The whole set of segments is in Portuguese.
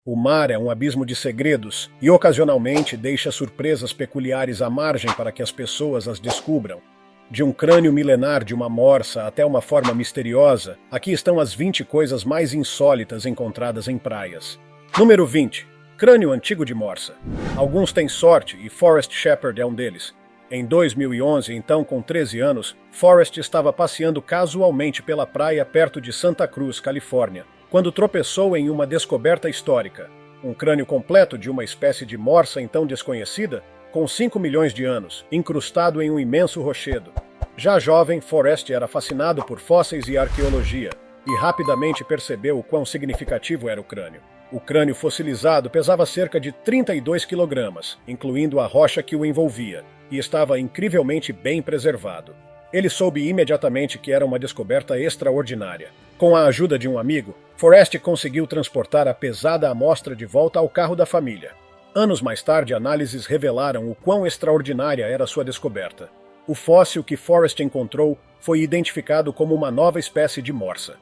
O mar é um abismo de segredos e ocasionalmente deixa surpresas peculiares à margem para que as pessoas as descubram. De um crânio milenar de uma morsa até uma forma misteriosa, aqui estão as 20 coisas mais insólitas encontradas em praias. Número 20. Crânio antigo de morsa. Alguns têm sorte e Forrest Shepard é um deles. Em 2011, então com 13 anos, Forrest estava passeando casualmente pela praia perto de Santa Cruz, Califórnia, quando tropeçou em uma descoberta histórica. Um crânio completo de uma espécie de morsa então desconhecida, com 5 milhões de anos, incrustado em um imenso rochedo. Já jovem, Forrest era fascinado por fósseis e arqueologia, e rapidamente percebeu o quão significativo era o crânio. O crânio fossilizado pesava cerca de 32 quilogramas, incluindo a rocha que o envolvia, e estava incrivelmente bem preservado. Ele soube imediatamente que era uma descoberta extraordinária. Com a ajuda de um amigo, Forrest conseguiu transportar a pesada amostra de volta ao carro da família. Anos mais tarde, análises revelaram o quão extraordinária era sua descoberta. O fóssil que Forrest encontrou foi identificado como uma nova espécie de morsa.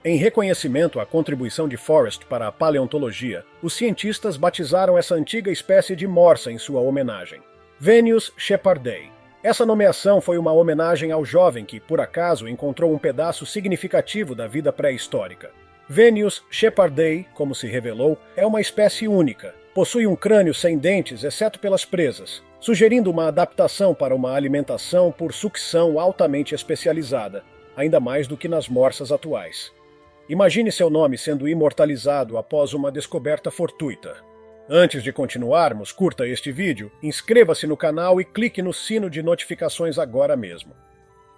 Em reconhecimento à contribuição de Forrest para a paleontologia, os cientistas batizaram essa antiga espécie de morsa em sua homenagem. Venus Shepardei. Essa nomeação foi uma homenagem ao jovem que, por acaso, encontrou um pedaço significativo da vida pré-histórica. Venus Shepardei, como se revelou, é uma espécie única. Possui um crânio sem dentes, exceto pelas presas, sugerindo uma adaptação para uma alimentação por sucção altamente especializada, ainda mais do que nas morsas atuais. Imagine seu nome sendo imortalizado após uma descoberta fortuita. Antes de continuarmos, curta este vídeo, inscreva-se no canal e clique no sino de notificações agora mesmo.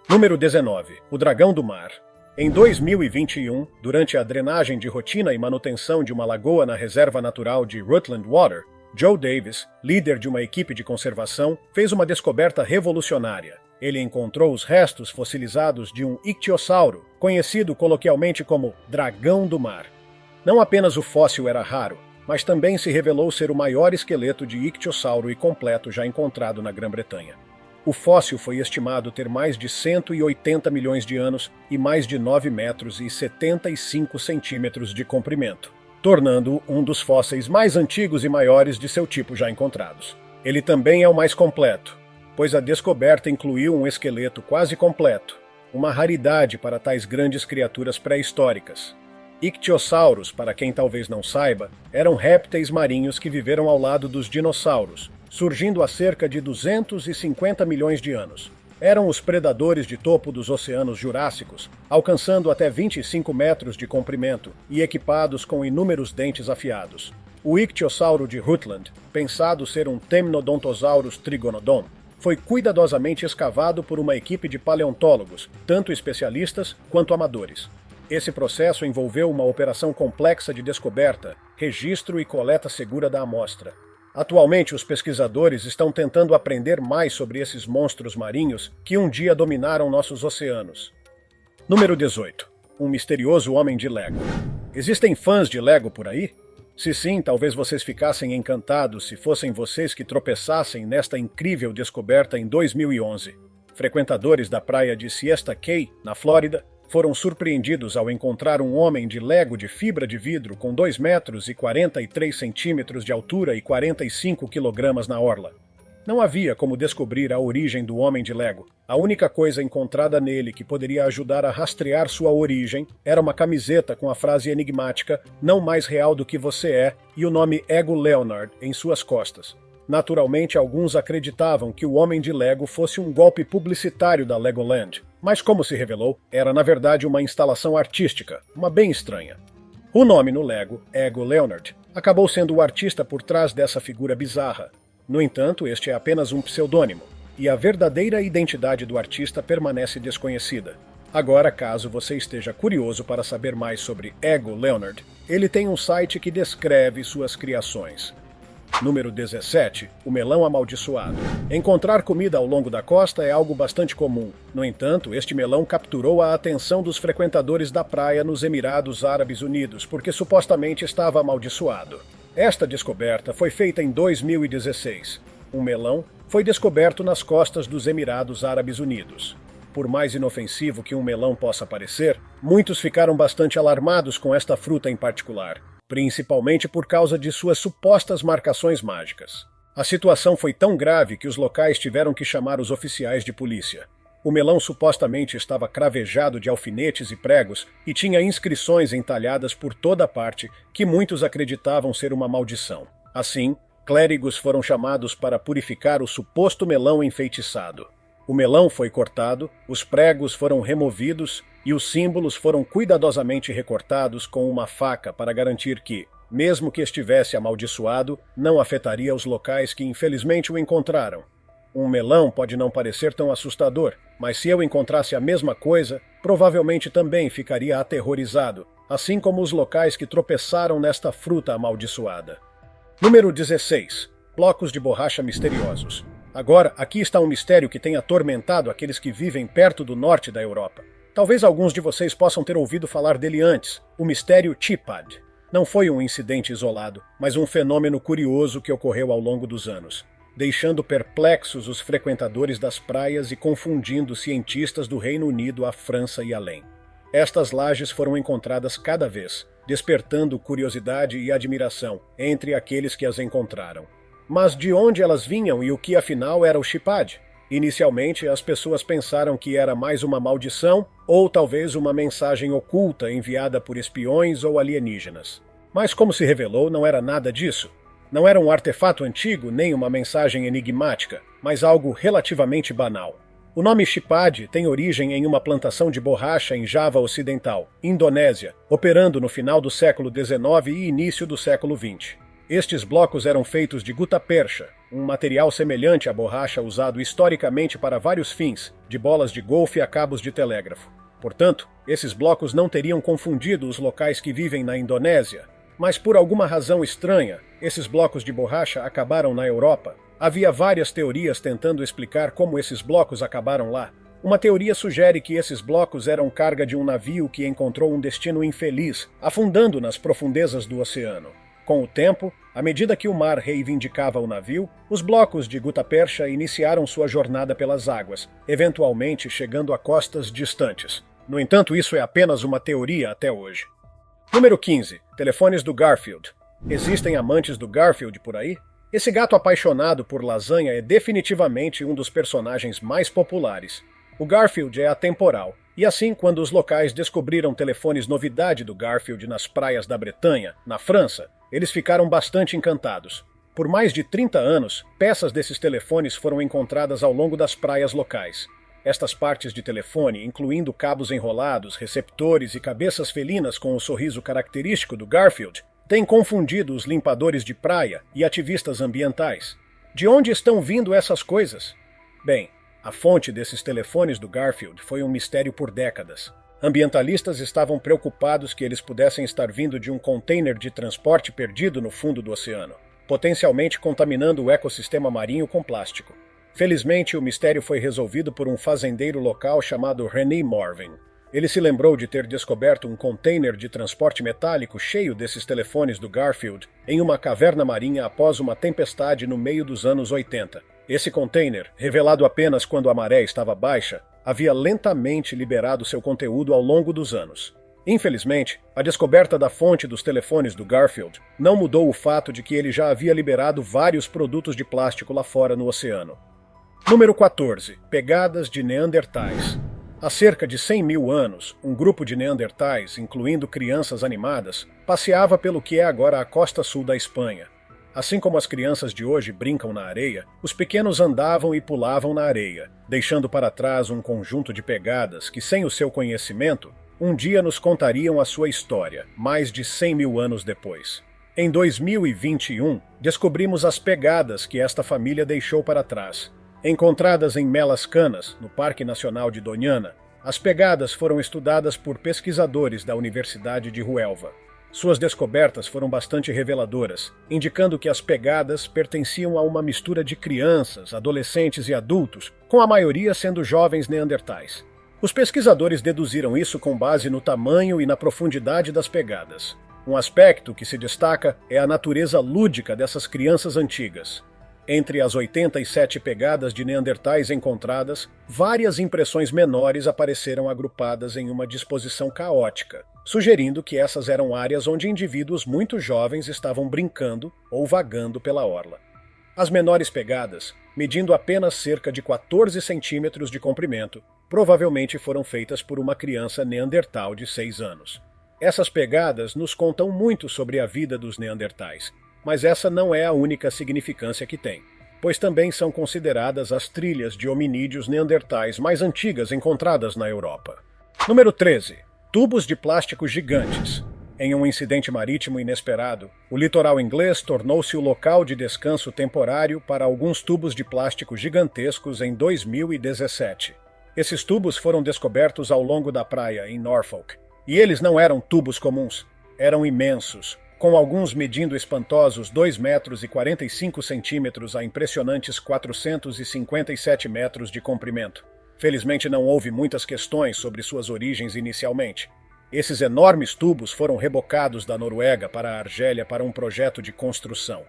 Número 19. O Dragão do Mar. Em 2021, durante a drenagem de rotina e manutenção de uma lagoa na reserva natural de Rutland Water, Joe Davis, líder de uma equipe de conservação, fez uma descoberta revolucionária. Ele encontrou os restos fossilizados de um ictiosauro, conhecido coloquialmente como Dragão do Mar. Não apenas o fóssil era raro, mas também se revelou ser o maior esqueleto de ictiosauro e completo já encontrado na Grã-Bretanha. O fóssil foi estimado ter mais de 180 milhões de anos e mais de 9 metros e 75 centímetros de comprimento, tornando-o um dos fósseis mais antigos e maiores de seu tipo já encontrados. Ele também é o mais completo, pois a descoberta incluiu um esqueleto quase completo, uma raridade para tais grandes criaturas pré-históricas. Ictiossauros, para quem talvez não saiba, eram répteis marinhos que viveram ao lado dos dinossauros, surgindo há cerca de 250 milhões de anos. Eram os predadores de topo dos oceanos jurássicos, alcançando até 25 metros de comprimento e equipados com inúmeros dentes afiados. O ictiosauro de Rutland, pensado ser um Temnodontosaurus trigonodon, foi cuidadosamente escavado por uma equipe de paleontólogos, tanto especialistas quanto amadores. Esse processo envolveu uma operação complexa de descoberta, registro e coleta segura da amostra. Atualmente, os pesquisadores estão tentando aprender mais sobre esses monstros marinhos que um dia dominaram nossos oceanos. Número 18. Um misterioso homem de Lego. Existem fãs de Lego por aí? Se sim, talvez vocês ficassem encantados se fossem vocês que tropeçassem nesta incrível descoberta em 2011. Frequentadores da praia de Siesta Key, na Flórida, foram surpreendidos ao encontrar um homem de Lego de fibra de vidro com 2 metros e 43 centímetros de altura e 45 quilogramas na orla. Não havia como descobrir a origem do homem de Lego. A única coisa encontrada nele que poderia ajudar a rastrear sua origem era uma camiseta com a frase enigmática "Não mais real do que você é" e o nome Ego Leonard em suas costas. Naturalmente, alguns acreditavam que o Homem de Lego fosse um golpe publicitário da Legoland, mas como se revelou, era na verdade uma instalação artística, uma bem estranha. O nome no Lego, Ego Leonard, acabou sendo o artista por trás dessa figura bizarra. No entanto, este é apenas um pseudônimo, e a verdadeira identidade do artista permanece desconhecida. Agora, caso você esteja curioso para saber mais sobre Ego Leonard, ele tem um site que descreve suas criações. Número 17. O melão amaldiçoado. Encontrar comida ao longo da costa é algo bastante comum. No entanto, este melão capturou a atenção dos frequentadores da praia nos Emirados Árabes Unidos, porque supostamente estava amaldiçoado. Esta descoberta foi feita em 2016. Um melão foi descoberto nas costas dos Emirados Árabes Unidos. Por mais inofensivo que um melão possa parecer, muitos ficaram bastante alarmados com esta fruta em particular. principalmente por causa de suas supostas marcações mágicas. A situação foi tão grave que os locais tiveram que chamar os oficiais de polícia. O melão supostamente estava cravejado de alfinetes e pregos e tinha inscrições entalhadas por toda parte que muitos acreditavam ser uma maldição. Assim, clérigos foram chamados para purificar o suposto melão enfeitiçado. O melão foi cortado, os pregos foram removidos e os símbolos foram cuidadosamente recortados com uma faca para garantir que, mesmo que estivesse amaldiçoado, não afetaria os locais que infelizmente o encontraram. Um melão pode não parecer tão assustador, mas se eu encontrasse a mesma coisa, provavelmente também ficaria aterrorizado, assim como os locais que tropeçaram nesta fruta amaldiçoada. Número 16. Blocos de borracha misteriosos. Agora, aqui está um mistério que tem atormentado aqueles que vivem perto do norte da Europa. Talvez alguns de vocês possam ter ouvido falar dele antes, o mistério Chipad. Não foi um incidente isolado, mas um fenômeno curioso que ocorreu ao longo dos anos, deixando perplexos os frequentadores das praias e confundindo cientistas do Reino Unido, à França e além. Estas lajes foram encontradas cada vez, despertando curiosidade e admiração entre aqueles que as encontraram. Mas de onde elas vinham e o que afinal era o Chipad? Inicialmente, as pessoas pensaram que era mais uma maldição ou talvez uma mensagem oculta enviada por espiões ou alienígenas. Mas como se revelou, não era nada disso. Não era um artefato antigo nem uma mensagem enigmática, mas algo relativamente banal. O nome Chipad tem origem em uma plantação de borracha em Java Ocidental, Indonésia, operando no final do século XIX e início do século XX. Estes blocos eram feitos de gutta-percha, um material semelhante à borracha usado historicamente para vários fins, de bolas de golfe a cabos de telégrafo. Portanto, esses blocos não teriam confundido os locais que vivem na Indonésia, mas por alguma razão estranha, esses blocos de borracha acabaram na Europa. Havia várias teorias tentando explicar como esses blocos acabaram lá. Uma teoria sugere que esses blocos eram carga de um navio que encontrou um destino infeliz, afundando nas profundezas do oceano. Com o tempo, à medida que o mar reivindicava o navio, os blocos de gutta-percha iniciaram sua jornada pelas águas, eventualmente chegando a costas distantes. No entanto, isso é apenas uma teoria até hoje. Número 15. Telefones do Garfield. Existem amantes do Garfield por aí? Esse gato apaixonado por lasanha é definitivamente um dos personagens mais populares. O Garfield é atemporal, e assim, quando os locais descobriram telefones novidade do Garfield nas praias da Bretanha, na França, eles ficaram bastante encantados. Por mais de 30 anos, peças desses telefones foram encontradas ao longo das praias locais. Estas partes de telefone, incluindo cabos enrolados, receptores e cabeças felinas com o sorriso característico do Garfield, têm confundido os limpadores de praia e ativistas ambientais. De onde estão vindo essas coisas? Bem, a fonte desses telefones do Garfield foi um mistério por décadas. Ambientalistas estavam preocupados que eles pudessem estar vindo de um container de transporte perdido no fundo do oceano, potencialmente contaminando o ecossistema marinho com plástico. Felizmente, o mistério foi resolvido por um fazendeiro local chamado René Morvin. Ele se lembrou de ter descoberto um container de transporte metálico cheio desses telefones do Garfield em uma caverna marinha após uma tempestade no meio dos anos 80. Esse container, revelado apenas quando a maré estava baixa, havia lentamente liberado seu conteúdo ao longo dos anos. Infelizmente, a descoberta da fonte dos telefones do Garfield não mudou o fato de que ele já havia liberado vários produtos de plástico lá fora no oceano. Número 14. Pegadas de Neandertais. Há cerca de 100 mil anos, um grupo de Neandertais, incluindo crianças animadas, passeava pelo que é agora a costa sul da Espanha. Assim como as crianças de hoje brincam na areia, os pequenos andavam e pulavam na areia, deixando para trás um conjunto de pegadas que, sem o seu conhecimento, um dia nos contariam a sua história, mais de 100 mil anos depois. Em 2021, descobrimos as pegadas que esta família deixou para trás. Encontradas em Melas Canas, no Parque Nacional de Doñana, as pegadas foram estudadas por pesquisadores da Universidade de Huelva. Suas descobertas foram bastante reveladoras, indicando que as pegadas pertenciam a uma mistura de crianças, adolescentes e adultos, com a maioria sendo jovens neandertais. Os pesquisadores deduziram isso com base no tamanho e na profundidade das pegadas. Um aspecto que se destaca é a natureza lúdica dessas crianças antigas. Entre as 87 pegadas de neandertais encontradas, várias impressões menores apareceram agrupadas em uma disposição caótica, sugerindo que essas eram áreas onde indivíduos muito jovens estavam brincando ou vagando pela orla. As menores pegadas, medindo apenas cerca de 14 centímetros de comprimento, provavelmente foram feitas por uma criança neandertal de 6 anos. Essas pegadas nos contam muito sobre a vida dos neandertais, mas essa não é a única significância que tem, pois também são consideradas as trilhas de hominídeos neandertais mais antigas encontradas na Europa. Número 13. Tubos de plástico gigantes. Em um incidente marítimo inesperado, o litoral inglês tornou-se o local de descanso temporário para alguns tubos de plástico gigantescos em 2017. Esses tubos foram descobertos ao longo da praia, em Norfolk. E eles não eram tubos comuns, eram imensos, com alguns medindo espantosos 2 metros e 45 centímetros a impressionantes 457 metros de comprimento. Felizmente não houve muitas questões sobre suas origens inicialmente. Esses enormes tubos foram rebocados da Noruega para a Argélia para um projeto de construção.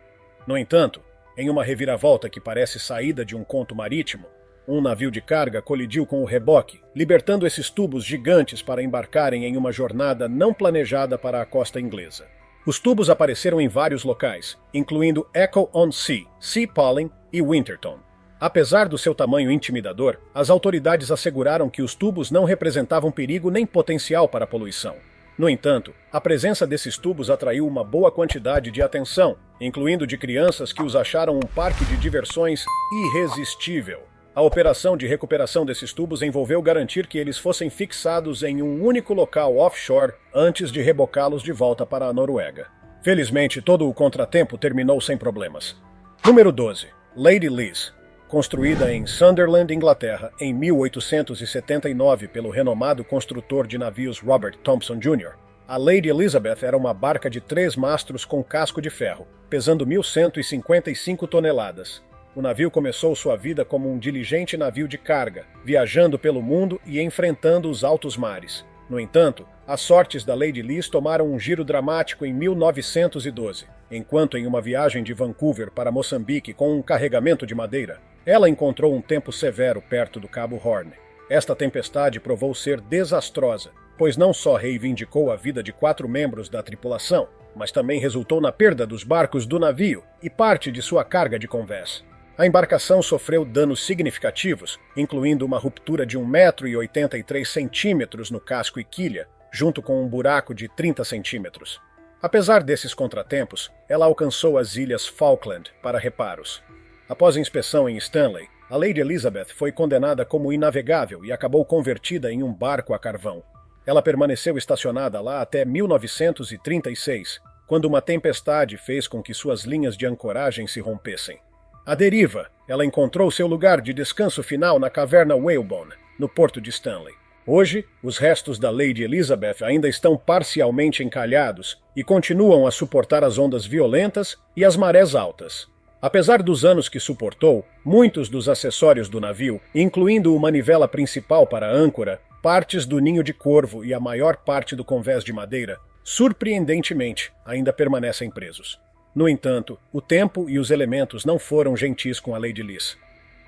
No entanto, em uma reviravolta que parece saída de um conto marítimo, um navio de carga colidiu com o reboque, libertando esses tubos gigantes para embarcarem em uma jornada não planejada para a costa inglesa. Os tubos apareceram em vários locais, incluindo Echo-on-Sea, Sea Pollen e Winterton. Apesar do seu tamanho intimidador, as autoridades asseguraram que os tubos não representavam perigo nem potencial para poluição. No entanto, a presença desses tubos atraiu uma boa quantidade de atenção, incluindo de crianças que os acharam um parque de diversões irresistível. A operação de recuperação desses tubos envolveu garantir que eles fossem fixados em um único local offshore antes de rebocá-los de volta para a Noruega. Felizmente, todo o contratempo terminou sem problemas. Número 12. Lady Liz. Construída em Sunderland, Inglaterra, em 1879 pelo renomado construtor de navios Robert Thompson Jr., a Lady Elizabeth era uma barca de 3 mastros com casco de ferro, pesando 1.155 toneladas. O navio começou sua vida como um diligente navio de carga, viajando pelo mundo e enfrentando os altos mares. No entanto, as sortes da Lady Liz tomaram um giro dramático em 1912, enquanto em uma viagem de Vancouver para Moçambique com um carregamento de madeira, ela encontrou um tempo severo perto do Cabo Horn. Esta tempestade provou ser desastrosa, pois não só reivindicou a vida de 4 membros da tripulação, mas também resultou na perda dos barcos do navio e parte de sua carga de convés. A embarcação sofreu danos significativos, incluindo uma ruptura de 1,83 m no casco e quilha, junto com um buraco de 30 centímetros. Apesar desses contratempos, ela alcançou as ilhas Falkland para reparos. Após inspeção em Stanley, a Lady Elizabeth foi condenada como inavegável e acabou convertida em um barco a carvão. Ela permaneceu estacionada lá até 1936, quando uma tempestade fez com que suas linhas de ancoragem se rompessem. À deriva, ela encontrou seu lugar de descanso final na caverna Whalebone, no porto de Stanley. Hoje, os restos da Lady Elizabeth ainda estão parcialmente encalhados e continuam a suportar as ondas violentas e as marés altas. Apesar dos anos que suportou, muitos dos acessórios do navio, incluindo uma manivela principal para a âncora, partes do ninho de corvo e a maior parte do convés de madeira, surpreendentemente, ainda permanecem presos. No entanto, o tempo e os elementos não foram gentis com a Lady Liz.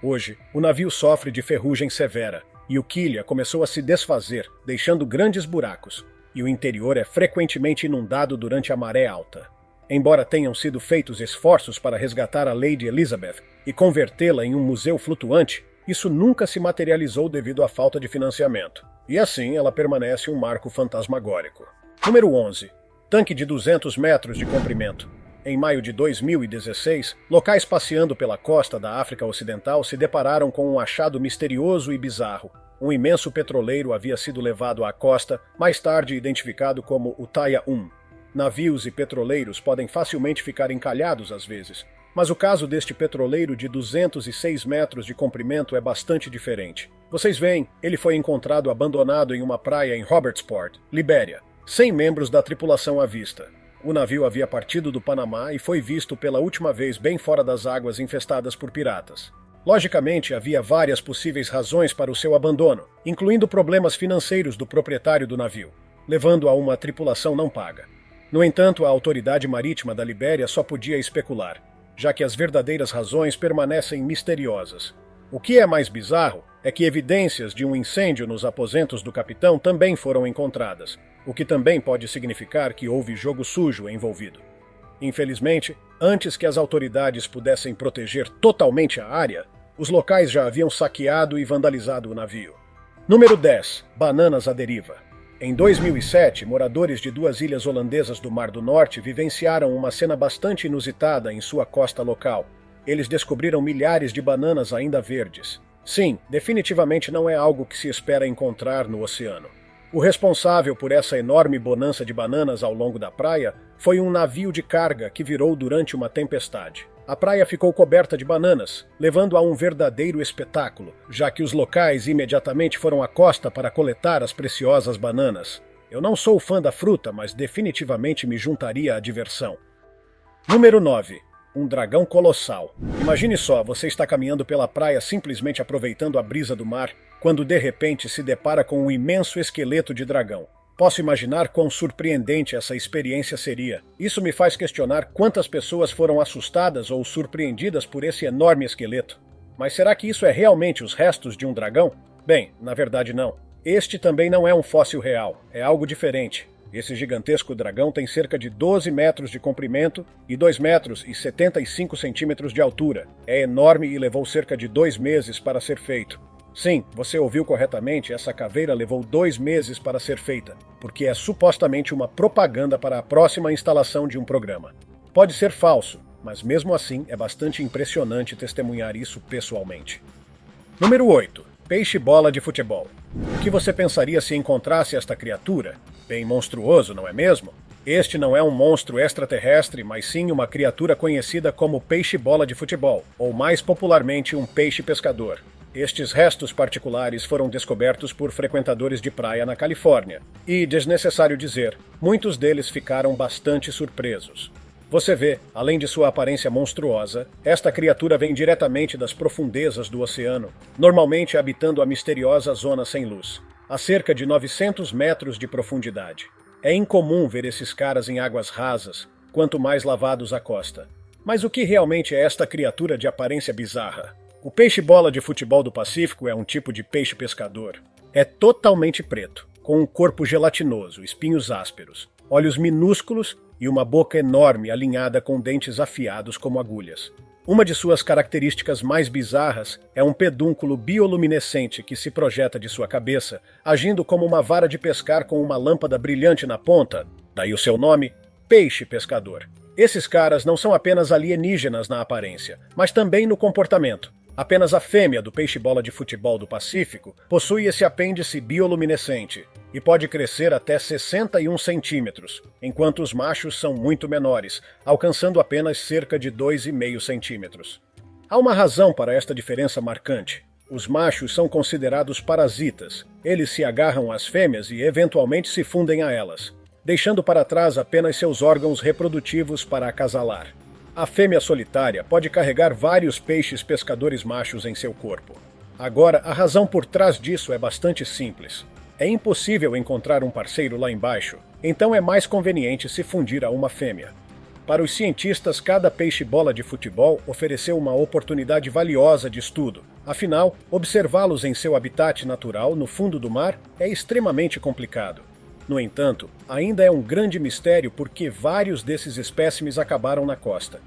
Hoje, o navio sofre de ferrugem severa, e o quilha começou a se desfazer, deixando grandes buracos, e o interior é frequentemente inundado durante a maré alta. Embora tenham sido feitos esforços para resgatar a Lady Elizabeth e convertê-la em um museu flutuante, isso nunca se materializou devido à falta de financiamento, e assim ela permanece um marco fantasmagórico. Número 11. Tanque de 200 metros de comprimento. Em maio de 2016, locais passeando pela costa da África Ocidental se depararam com um achado misterioso e bizarro. Um imenso petroleiro havia sido levado à costa, mais tarde identificado como o Taia 1. Navios e petroleiros podem facilmente ficar encalhados às vezes, mas o caso deste petroleiro de 206 metros de comprimento é bastante diferente. Vocês veem, ele foi encontrado abandonado em uma praia em Robertsport, Libéria, sem membros da tripulação à vista. O navio havia partido do Panamá e foi visto pela última vez bem fora das águas infestadas por piratas. Logicamente, havia várias possíveis razões para o seu abandono, incluindo problemas financeiros do proprietário do navio, levando a uma tripulação não paga. No entanto, a autoridade marítima da Libéria só podia especular. já que as verdadeiras razões permanecem misteriosas. O que é mais bizarro é que evidências de um incêndio nos aposentos do capitão também foram encontradas, o que também pode significar que houve jogo sujo envolvido. Infelizmente, antes que as autoridades pudessem proteger totalmente a área, os locais já haviam saqueado e vandalizado o navio. Número 10. Bananas à deriva. Em 2007, moradores de duas ilhas holandesas do Mar do Norte vivenciaram uma cena bastante inusitada em sua costa local. Eles descobriram milhares de bananas ainda verdes. Sim, definitivamente não é algo que se espera encontrar no oceano. O responsável por essa enorme bonança de bananas ao longo da praia foi um navio de carga que virou durante uma tempestade. A praia ficou coberta de bananas, levando a um verdadeiro espetáculo, já que os locais imediatamente foram à costa para coletar as preciosas bananas. Eu não sou fã da fruta, mas definitivamente me juntaria à diversão. Número 9. Um dragão colossal. Imagine só, você está caminhando pela praia simplesmente aproveitando a brisa do mar, quando de repente se depara com um imenso esqueleto de dragão. Posso imaginar quão surpreendente essa experiência seria. Isso me faz questionar quantas pessoas foram assustadas ou surpreendidas por esse enorme esqueleto. Mas será que isso é realmente os restos de um dragão? Bem, na verdade não. Este também não é um fóssil real, é algo diferente. Esse gigantesco dragão tem cerca de 12 metros de comprimento e 2 metros e 75 centímetros de altura. É enorme e levou cerca de 2 meses para ser feito. Sim, você ouviu corretamente, essa caveira levou 2 meses para ser feita, porque é supostamente uma propaganda para a próxima instalação de um programa. Pode ser falso, mas mesmo assim é bastante impressionante testemunhar isso pessoalmente. Número 8. Peixe-bola de futebol. O que você pensaria se encontrasse esta criatura? Bem monstruoso, não é mesmo? Este não é um monstro extraterrestre, mas sim uma criatura conhecida como peixe-bola de futebol, ou mais popularmente um peixe-pescador. Estes restos particulares foram descobertos por frequentadores de praia na Califórnia, e, desnecessário dizer, muitos deles ficaram bastante surpresos. Você vê, além de sua aparência monstruosa, esta criatura vem diretamente das profundezas do oceano, normalmente habitando a misteriosa zona sem luz, a cerca de 900 metros de profundidade. É incomum ver esses caras em águas rasas, quanto mais lavados à costa. Mas o que realmente é esta criatura de aparência bizarra? O peixe-bola de futebol do Pacífico é um tipo de peixe pescador. É totalmente preto, com um corpo gelatinoso, espinhos ásperos, olhos minúsculos e uma boca enorme alinhada com dentes afiados como agulhas. Uma de suas características mais bizarras é um pedúnculo bioluminescente que se projeta de sua cabeça, agindo como uma vara de pescar com uma lâmpada brilhante na ponta, daí o seu nome, peixe pescador. Esses caras não são apenas alienígenas na aparência, mas também no comportamento. Apenas a fêmea do peixe-bola de futebol do Pacífico possui esse apêndice bioluminescente e pode crescer até 61 centímetros, enquanto os machos são muito menores, alcançando apenas cerca de 2,5 centímetros. Há uma razão para esta diferença marcante. Os machos são considerados parasitas. Eles se agarram às fêmeas e eventualmente se fundem a elas, deixando para trás apenas seus órgãos reprodutivos para acasalar. A fêmea solitária pode carregar vários peixes pescadores machos em seu corpo. Agora, a razão por trás disso é bastante simples. É impossível encontrar um parceiro lá embaixo, então é mais conveniente se fundir a uma fêmea. Para os cientistas, cada peixe-bola de futebol ofereceu uma oportunidade valiosa de estudo. Afinal, observá-los em seu habitat natural, no fundo do mar, é extremamente complicado. No entanto, ainda é um grande mistério por que vários desses espécimes acabaram na costa.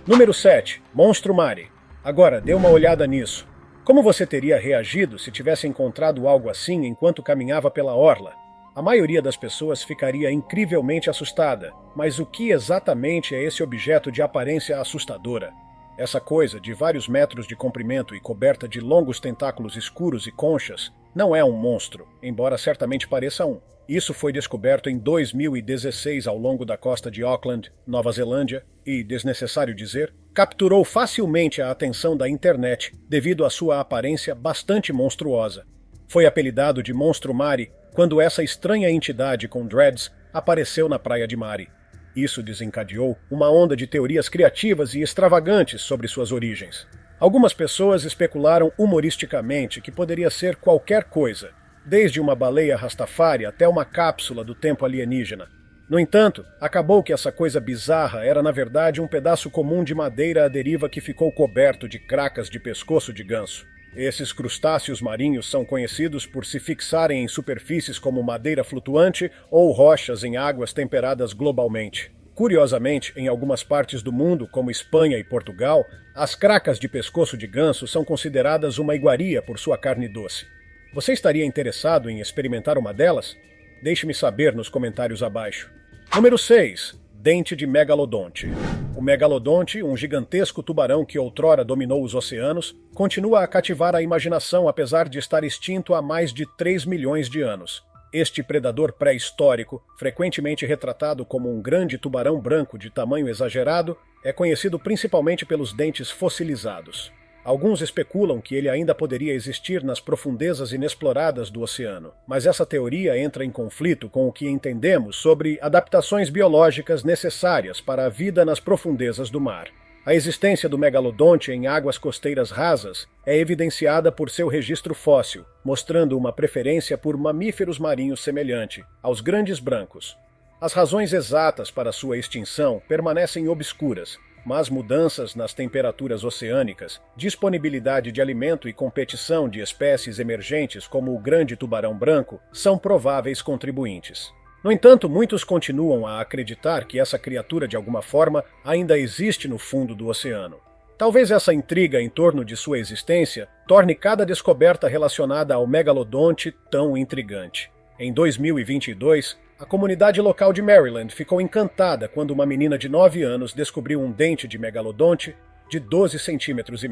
Número 7. Monstro Mari. Agora, dê uma olhada nisso. Como você teria reagido se tivesse encontrado algo assim enquanto caminhava pela orla? A maioria das pessoas ficaria incrivelmente assustada, mas o que exatamente é esse objeto de aparência assustadora? Essa coisa, de vários metros de comprimento e coberta de longos tentáculos escuros e conchas, não é um monstro, embora certamente pareça um. Isso foi descoberto em 2016 ao longo da costa de Auckland, Nova Zelândia, e, desnecessário dizer, capturou facilmente a atenção da internet devido à sua aparência bastante monstruosa. Foi apelidado de Monstro Mari quando essa estranha entidade com dreads apareceu na praia de Mari. Isso desencadeou uma onda de teorias criativas e extravagantes sobre suas origens. Algumas pessoas especularam humoristicamente que poderia ser qualquer coisa, desde uma baleia Rastafari até uma cápsula do tempo alienígena. No entanto, acabou que essa coisa bizarra era na verdade um pedaço comum de madeira à deriva que ficou coberto de cracas de pescoço de ganso. Esses crustáceos marinhos são conhecidos por se fixarem em superfícies como madeira flutuante ou rochas em águas temperadas globalmente. Curiosamente, em algumas partes do mundo, como Espanha e Portugal, as cracas de pescoço de ganso são consideradas uma iguaria por sua carne doce. Você estaria interessado em experimentar uma delas? Deixe-me saber nos comentários abaixo. Número 6. Dente de megalodonte. O megalodonte, um gigantesco tubarão que outrora dominou os oceanos, continua a cativar a imaginação apesar de estar extinto há mais de 3 milhões de anos. Este predador pré-histórico, frequentemente retratado como um grande tubarão branco de tamanho exagerado, é conhecido principalmente pelos dentes fossilizados. Alguns especulam que ele ainda poderia existir nas profundezas inexploradas do oceano, mas essa teoria entra em conflito com o que entendemos sobre adaptações biológicas necessárias para a vida nas profundezas do mar. A existência do megalodonte em águas costeiras rasas é evidenciada por seu registro fóssil, mostrando uma preferência por mamíferos marinhos semelhante aos grandes brancos. As razões exatas para sua extinção permanecem obscuras, mas mudanças nas temperaturas oceânicas, disponibilidade de alimento e competição de espécies emergentes como o grande tubarão branco são prováveis contribuintes. No entanto, muitos continuam a acreditar que essa criatura de alguma forma ainda existe no fundo do oceano. Talvez essa intriga em torno de sua existência torne cada descoberta relacionada ao megalodonte tão intrigante. Em 2022, a comunidade local de Maryland ficou encantada quando uma menina de 9 anos descobriu um dente de megalodonte de 12,5 centímetros.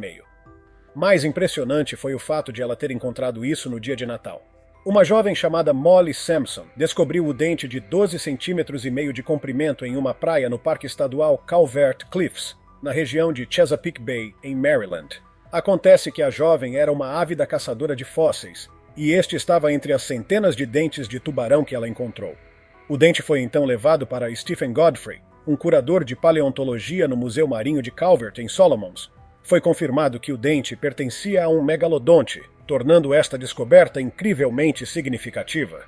Mais impressionante foi o fato de ela ter encontrado isso no dia de Natal. Uma jovem chamada Molly Sampson descobriu o dente de 12,5 centímetros de comprimento em uma praia no Parque Estadual Calvert Cliffs, na região de Chesapeake Bay, em Maryland. Acontece que a jovem era uma ávida caçadora de fósseis, e este estava entre as centenas de dentes de tubarão que ela encontrou. O dente foi então levado para Stephen Godfrey, um curador de paleontologia no Museu Marinho de Calvert, em Solomons. Foi confirmado que o dente pertencia a um megalodonte, tornando esta descoberta incrivelmente significativa.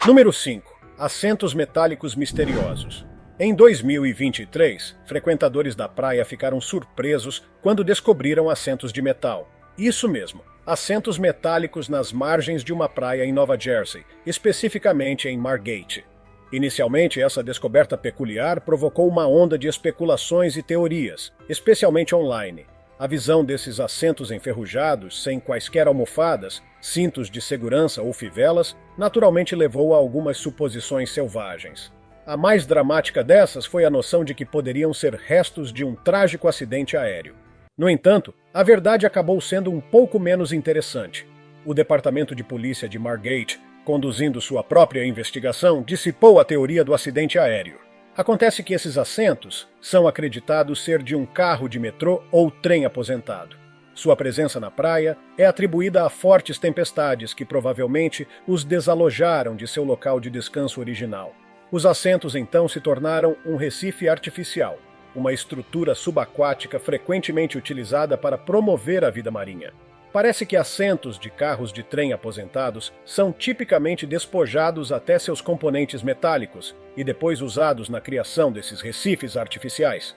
Número 5. Assentos metálicos misteriosos. Em 2023, frequentadores da praia ficaram surpresos quando descobriram assentos de metal. Isso mesmo, assentos metálicos nas margens de uma praia em Nova Jersey, especificamente em Margate. Inicialmente, essa descoberta peculiar provocou uma onda de especulações e teorias, especialmente online. A visão desses assentos enferrujados, sem quaisquer almofadas, cintos de segurança ou fivelas, naturalmente levou a algumas suposições selvagens. A mais dramática dessas foi a noção de que poderiam ser restos de um trágico acidente aéreo. No entanto, a verdade acabou sendo um pouco menos interessante. O Departamento de Polícia de Margate, conduzindo sua própria investigação, dissipou a teoria do acidente aéreo. Acontece que esses assentos são acreditados ser de um carro de metrô ou trem aposentado. Sua presença na praia é atribuída a fortes tempestades que provavelmente os desalojaram de seu local de descanso original. Os assentos então se tornaram um recife artificial, uma estrutura subaquática frequentemente utilizada para promover a vida marinha. Parece que assentos de carros de trem aposentados são tipicamente despojados até seus componentes metálicos e depois usados na criação desses recifes artificiais.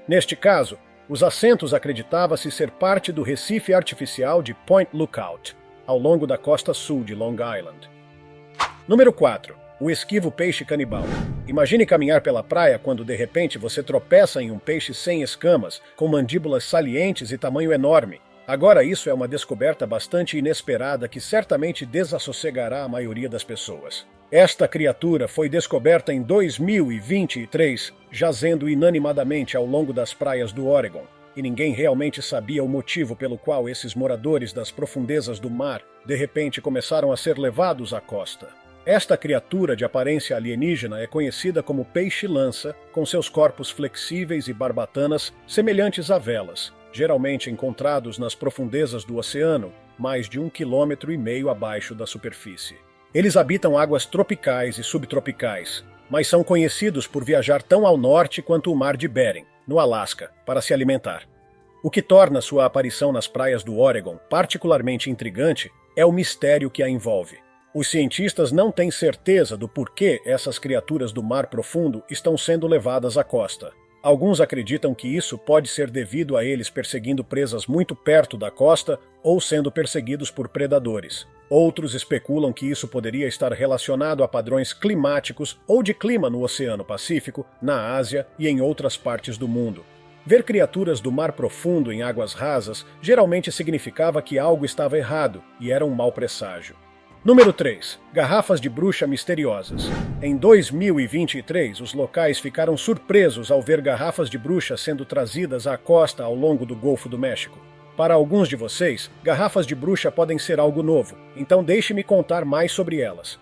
Neste caso, os assentos acreditava-se ser parte do recife artificial de Point Lookout, ao longo da costa sul de Long Island. Número 4. O esquivo peixe canibal. Imagine caminhar pela praia quando de repente você tropeça em um peixe sem escamas, com mandíbulas salientes e tamanho enorme. Agora isso é uma descoberta bastante inesperada que certamente desassossegará a maioria das pessoas. Esta criatura foi descoberta em 2023, jazendo inanimadamente ao longo das praias do Oregon, e ninguém realmente sabia o motivo pelo qual esses moradores das profundezas do mar de repente começaram a ser levados à costa. Esta criatura de aparência alienígena é conhecida como peixe-lança, com seus corpos flexíveis e barbatanas semelhantes a velas, geralmente encontrados nas profundezas do oceano, mais de 1,5 km abaixo da superfície. Eles habitam águas tropicais e subtropicais, mas são conhecidos por viajar tão ao norte quanto o Mar de Bering, no Alasca, para se alimentar. O que torna sua aparição nas praias do Oregon particularmente intrigante é o mistério que a envolve. Os cientistas não têm certeza do porquê essas criaturas do mar profundo estão sendo levadas à costa. Alguns acreditam que isso pode ser devido a eles perseguindo presas muito perto da costa ou sendo perseguidos por predadores. Outros especulam que isso poderia estar relacionado a padrões climáticos ou de clima no Oceano Pacífico, na Ásia e em outras partes do mundo. Ver criaturas do mar profundo em águas rasas geralmente significava que algo estava errado e era um mau presságio. Número 3. Garrafas de bruxa misteriosas. Em 2023, os locais ficaram surpresos ao ver garrafas de bruxa sendo trazidas à costa ao longo do Golfo do México. Para alguns de vocês, garrafas de bruxa podem ser algo novo, então deixe-me contar mais sobre elas.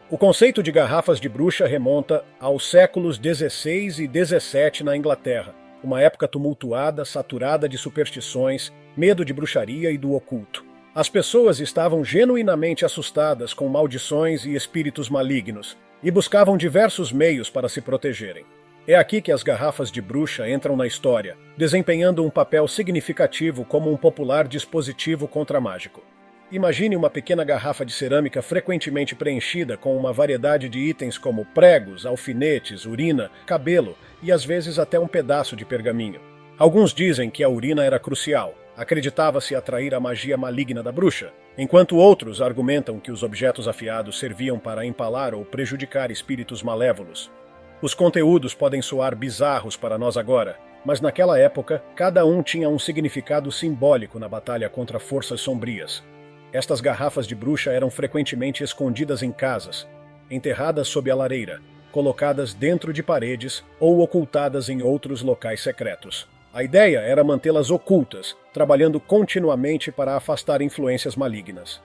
O conceito de garrafas de bruxa remonta aos séculos XVI e XVII na Inglaterra, uma época tumultuada, saturada de superstições, medo de bruxaria e do oculto. As pessoas estavam genuinamente assustadas com maldições e espíritos malignos, e buscavam diversos meios para se protegerem. É aqui que as garrafas de bruxa entram na história, desempenhando um papel significativo como um popular dispositivo contramágico. Imagine uma pequena garrafa de cerâmica frequentemente preenchida com uma variedade de itens como pregos, alfinetes, urina, cabelo e às vezes até um pedaço de pergaminho. Alguns dizem que a urina era crucial. Acreditava-se atrair a magia maligna da bruxa, enquanto outros argumentam que os objetos afiados serviam para empalar ou prejudicar espíritos malévolos. Os conteúdos podem soar bizarros para nós agora, mas naquela época, cada um tinha um significado simbólico na batalha contra forças sombrias. Estas garrafas de bruxa eram frequentemente escondidas em casas, enterradas sob a lareira, colocadas dentro de paredes ou ocultadas em outros locais secretos. A ideia era mantê-las ocultas, trabalhando continuamente para afastar influências malignas.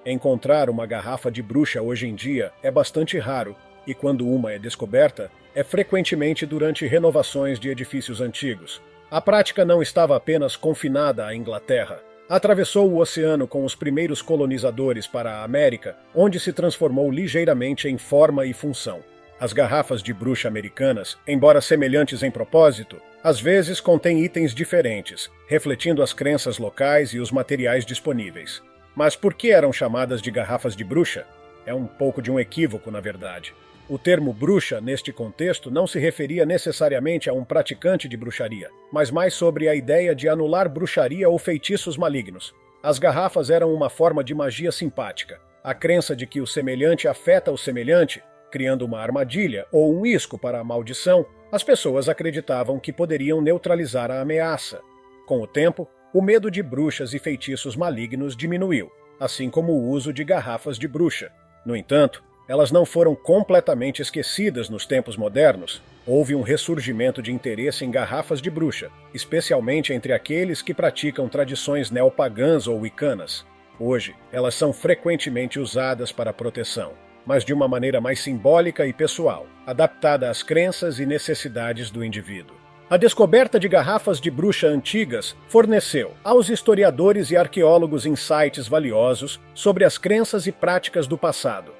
Encontrar uma garrafa de bruxa hoje em dia é bastante raro, e quando uma é descoberta, é frequentemente durante renovações de edifícios antigos. A prática não estava apenas confinada à Inglaterra. Atravessou o oceano com os primeiros colonizadores para a América, onde se transformou ligeiramente em forma e função. As garrafas de bruxa americanas, embora semelhantes em propósito, às vezes contêm itens diferentes, refletindo as crenças locais e os materiais disponíveis. Mas por que eram chamadas de garrafas de bruxa? É um pouco de um equívoco, na verdade. O termo bruxa, neste contexto, não se referia necessariamente a um praticante de bruxaria, mas mais sobre a ideia de anular bruxaria ou feitiços malignos. As garrafas eram uma forma de magia simpática. A crença de que o semelhante afeta o semelhante, criando uma armadilha ou um isco para a maldição, as pessoas acreditavam que poderiam neutralizar a ameaça. Com o tempo, o medo de bruxas e feitiços malignos diminuiu, assim como o uso de garrafas de bruxa. No entanto, elas não foram completamente esquecidas nos tempos modernos. Houve um ressurgimento de interesse em garrafas de bruxa, especialmente entre aqueles que praticam tradições neopagãs ou wicanas. Hoje, elas são frequentemente usadas para proteção, mas de uma maneira mais simbólica e pessoal, adaptada às crenças e necessidades do indivíduo. A descoberta de garrafas de bruxa antigas forneceu aos historiadores e arqueólogos insights valiosos sobre as crenças e práticas do passado.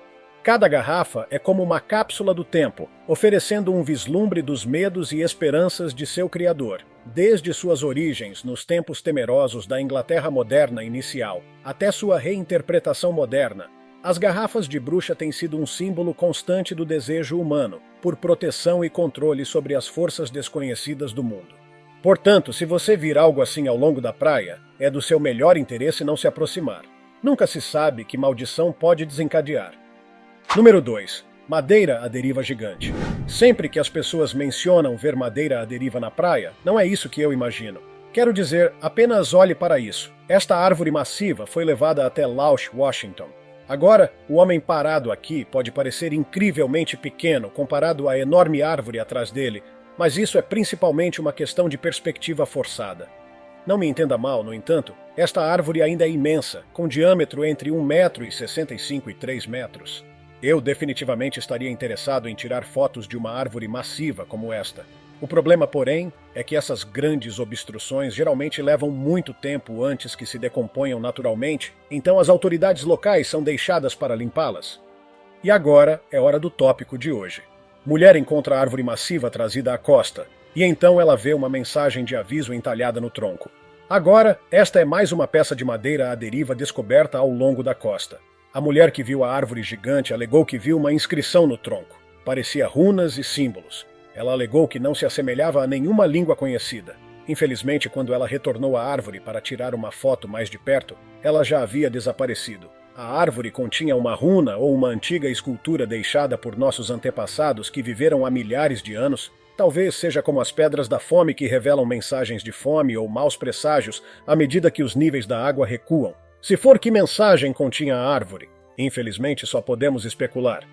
Cada garrafa é como uma cápsula do tempo, oferecendo um vislumbre dos medos e esperanças de seu criador, desde suas origens nos tempos temerosos da Inglaterra moderna inicial, até sua reinterpretação moderna. As garrafas de bruxa têm sido um símbolo constante do desejo humano por proteção e controle sobre as forças desconhecidas do mundo. Portanto, se você vir algo assim ao longo da praia, é do seu melhor interesse não se aproximar. Nunca se sabe que maldição pode desencadear. Número 2. Madeira à deriva gigante. Sempre que as pessoas mencionam ver madeira à deriva na praia, não é isso que eu imagino. Quero dizer, apenas olhe para isso. Esta árvore massiva foi levada até Lausche, Washington. Agora, o homem parado aqui pode parecer incrivelmente pequeno comparado à enorme árvore atrás dele, mas isso é principalmente uma questão de perspectiva forçada. Não me entenda mal, no entanto, esta árvore ainda é imensa, com diâmetro entre 1,65 m e 3 metros. Eu definitivamente estaria interessado em tirar fotos de uma árvore massiva como esta. O problema, porém, é que essas grandes obstruções geralmente levam muito tempo antes que se decomponham naturalmente, então as autoridades locais são deixadas para limpá-las. E agora é hora do tópico de hoje. Mulher encontra árvore massiva trazida à costa, e então ela vê uma mensagem de aviso entalhada no tronco. Agora, esta é mais uma peça de madeira à deriva descoberta ao longo da costa. A mulher que viu a árvore gigante alegou que viu uma inscrição no tronco. Parecia runas e símbolos. Ela alegou que não se assemelhava a nenhuma língua conhecida. Infelizmente, quando ela retornou à árvore para tirar uma foto mais de perto, ela já havia desaparecido. A árvore continha uma runa ou uma antiga escultura deixada por nossos antepassados que viveram há milhares de anos. Talvez seja como as pedras da fome que revelam mensagens de fome ou maus presságios à medida que os níveis da água recuam. Se for, que mensagem continha a árvore? Infelizmente, só podemos especular.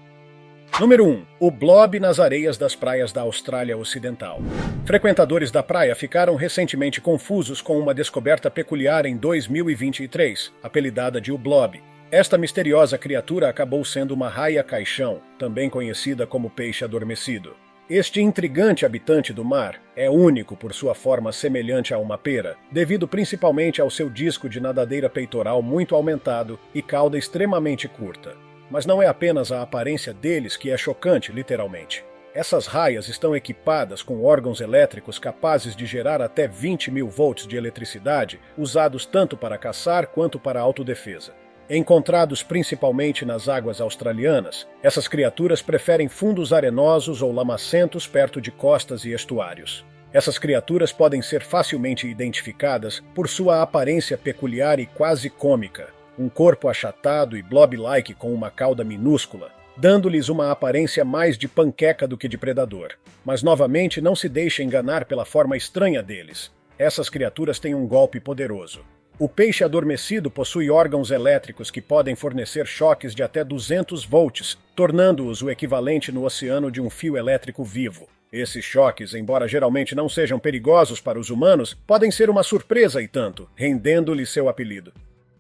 Número 1. O blob nas areias das praias da Austrália Ocidental. Frequentadores da praia ficaram recentemente confusos com uma descoberta peculiar em 2023, apelidada de o blob. Esta misteriosa criatura acabou sendo uma raia-caixão, também conhecida como peixe adormecido. Este intrigante habitante do mar é único por sua forma semelhante a uma pera, devido principalmente ao seu disco de nadadeira peitoral muito aumentado e cauda extremamente curta. Mas não é apenas a aparência deles que é chocante, literalmente. Essas raias estão equipadas com órgãos elétricos capazes de gerar até 20.000 volts de eletricidade, usados tanto para caçar quanto para autodefesa. Encontrados principalmente nas águas australianas, essas criaturas preferem fundos arenosos ou lamacentos perto de costas e estuários. Essas criaturas podem ser facilmente identificadas por sua aparência peculiar e quase cômica, um corpo achatado e blob-like com uma cauda minúscula, dando-lhes uma aparência mais de panqueca do que de predador. Mas novamente não se deixe enganar pela forma estranha deles. Essas criaturas têm um golpe poderoso. O peixe adormecido possui órgãos elétricos que podem fornecer choques de até 200 volts, tornando-os o equivalente no oceano de um fio elétrico vivo. Esses choques, embora geralmente não sejam perigosos para os humanos, podem ser uma surpresa e tanto, rendendo-lhe seu apelido.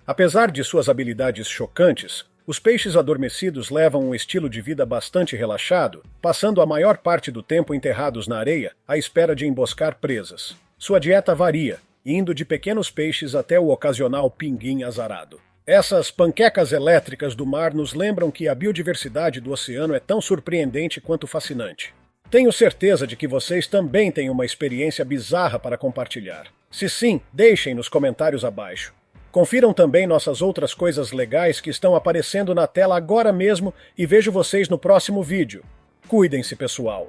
Apesar de suas habilidades chocantes, os peixes adormecidos levam um estilo de vida bastante relaxado, passando a maior parte do tempo enterrados na areia, à espera de emboscar presas. Sua dieta varia, indo de pequenos peixes até o ocasional pinguim azarado. Essas panquecas elétricas do mar nos lembram que a biodiversidade do oceano é tão surpreendente quanto fascinante. Tenho certeza de que vocês também têm uma experiência bizarra para compartilhar. Se sim, deixem nos comentários abaixo. Confiram também nossas outras coisas legais que estão aparecendo na tela agora mesmo e vejo vocês no próximo vídeo. Cuidem-se, pessoal!